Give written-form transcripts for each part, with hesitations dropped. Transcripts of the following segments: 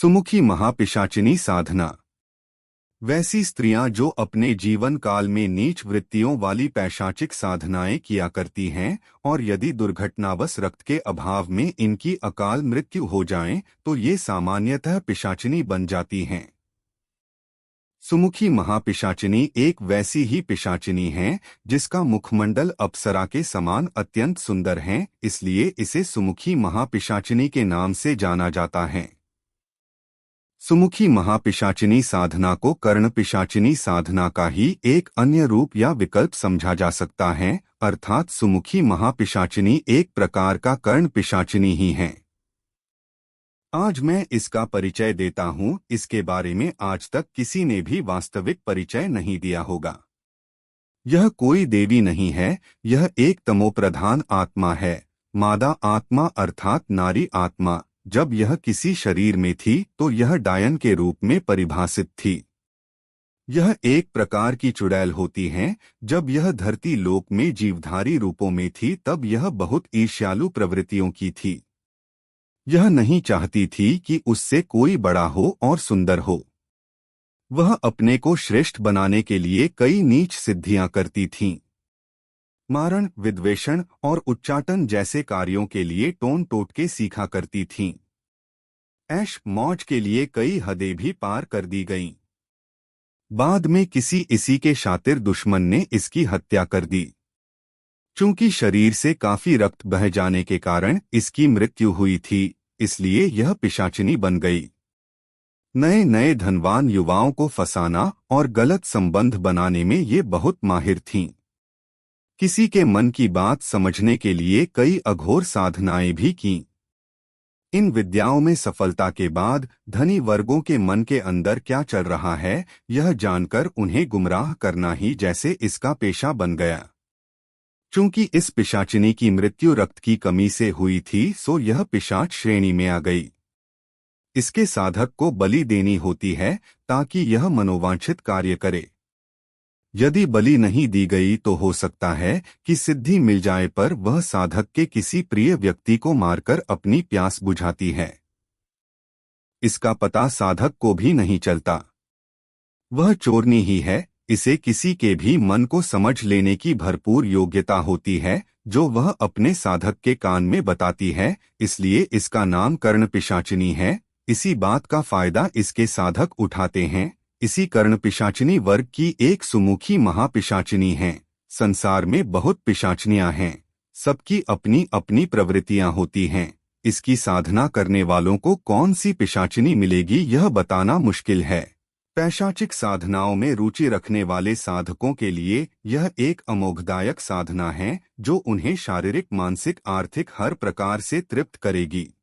सुमुखी महापिशाचिनी साधना। वैसी स्त्रियां जो अपने जीवन काल में नीच वृत्तियों वाली पैशाचिक साधनाएं किया करती हैं और यदि दुर्घटनावश रक्त के अभाव में इनकी अकाल मृत्यु हो जाए तो ये सामान्यतः पिशाचिनी बन जाती हैं। सुमुखी महापिशाचिनी एक वैसी ही पिशाचिनी है जिसका मुखमंडल अप्सरा के समान अत्यंत सुंदर है, इसलिए इसे सुमुखी महापिशाचिनी के नाम से जाना जाता है। सुमुखी महापिशाचिनी साधना को कर्ण पिशाचिनी साधना का ही एक अन्य रूप या विकल्प समझा जा सकता है, अर्थात सुमुखी महापिशाचिनी एक प्रकार का कर्ण पिशाचिनी ही है। आज मैं इसका परिचय देता हूँ। इसके बारे में आज तक किसी ने भी वास्तविक परिचय नहीं दिया होगा। यह कोई देवी नहीं है, यह एक तमोप्रधान आत्मा है, मादा आत्मा अर्थात नारी आत्मा। जब यह किसी शरीर में थी तो यह डायन के रूप में परिभाषित थी। यह एक प्रकार की चुड़ैल होती है। जब यह धरती लोक में जीवधारी रूपों में थी तब यह बहुत ईर्ष्यालु प्रवृत्तियों की थी। यह नहीं चाहती थी कि उससे कोई बड़ा हो और सुंदर हो। वह अपने को श्रेष्ठ बनाने के लिए कई नीच सिद्धियां करती थीं। मारण, विद्वेषण और उच्चाटन जैसे कार्यों के लिए टोन टोटके सीखा करती थीं। ऐश मौज के लिए कई हदें भी पार कर दी गईं। बाद में किसी इसी के शातिर दुश्मन ने इसकी हत्या कर दी। चूंकि शरीर से काफी रक्त बह जाने के कारण इसकी मृत्यु हुई थी, इसलिए यह पिशाचिनी बन गई। नए नए धनवान युवाओं को फंसाना और गलत संबंध बनाने में ये बहुत माहिर थीं। किसी के मन की बात समझने के लिए कई अघोर साधनाएं भी कीं। इन विद्याओं में सफलता के बाद धनी वर्गों के मन के अंदर क्या चल रहा है यह जानकर उन्हें गुमराह करना ही जैसे इसका पेशा बन गया। चूंकि इस पिशाचिनी की मृत्यु रक्त की कमी से हुई थी सो यह पिशाच श्रेणी में आ गई। इसके साधक को बलि देनी होती है ताकि यह मनोवांछित कार्य करे। यदि बलि नहीं दी गई तो हो सकता है कि सिद्धि मिल जाए पर वह साधक के किसी प्रिय व्यक्ति को मारकर अपनी प्यास बुझाती है। इसका पता साधक को भी नहीं चलता। वह चोरनी ही है। इसे किसी के भी मन को समझ लेने की भरपूर योग्यता होती है जो वह अपने साधक के कान में बताती है, इसलिए इसका नाम कर्ण पिशाचिनी है। इसी बात का फायदा इसके साधक उठाते हैं। इसी कर्ण पिशाचिनी वर्ग की एक सुमुखी महापिशाचिनी है। संसार में बहुत पिशाचनियां हैं, सबकी अपनी अपनी प्रवृत्तियां होती हैं। इसकी साधना करने वालों को कौन सी पिशाचिनी मिलेगी यह बताना मुश्किल है। पैशाचिक साधनाओं में रुचि रखने वाले साधकों के लिए यह एक अमोघदायक साधना है जो उन्हें शारीरिक, मानसिक, आर्थिक हर प्रकार से तृप्त करेगी।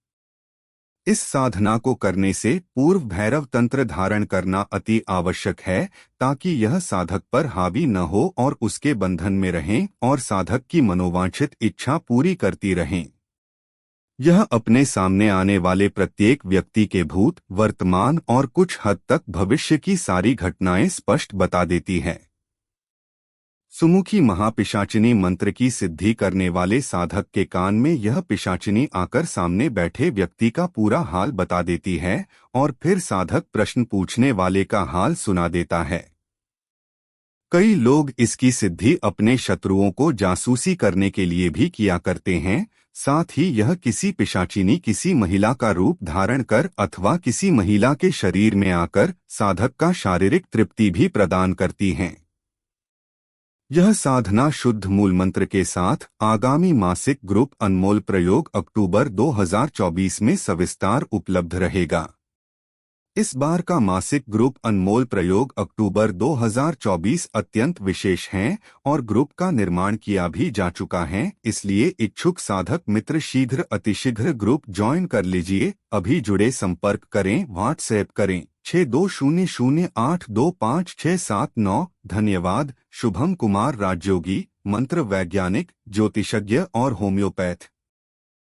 इस साधना को करने से पूर्व भैरव तंत्र धारण करना अति आवश्यक है ताकि यह साधक पर हावी न हो और उसके बंधन में रहें और साधक की मनोवांछित इच्छा पूरी करती रहें। यह अपने सामने आने वाले प्रत्येक व्यक्ति के भूत, वर्तमान और कुछ हद तक भविष्य की सारी घटनाएं स्पष्ट बता देती है। सुमुखी महापिशाचिनी मंत्र की सिद्धि करने वाले साधक के कान में यह पिशाचिनी आकर सामने बैठे व्यक्ति का पूरा हाल बता देती है और फिर साधक प्रश्न पूछने वाले का हाल सुना देता है। कई लोग इसकी सिद्धि अपने शत्रुओं को जासूसी करने के लिए भी किया करते हैं। साथ ही यह किसी पिशाचिनी किसी महिला का रूप धारण कर अथवा किसी महिला के शरीर में आकर साधक का शारीरिक तृप्ति भी प्रदान करती हैं। यह साधना शुद्ध मूल मंत्र के साथ आगामी मासिक ग्रुप अनमोल प्रयोग अक्टूबर 2024 में सविस्तार उपलब्ध रहेगा। इस बार का मासिक ग्रुप अनमोल प्रयोग अक्टूबर 2024 अत्यंत विशेष है और ग्रुप का निर्माण किया भी जा चुका है, इसलिए इच्छुक साधक मित्र शीघ्र अतिशीघ्र ग्रुप ज्वाइन कर लीजिए। अभी जुड़े संपर्क करें, व्हाट्सएप करें 6200825679। धन्यवाद। शुभम कुमार राजयोगी, मंत्र वैज्ञानिक, ज्योतिषज्ञ और होम्योपैथ।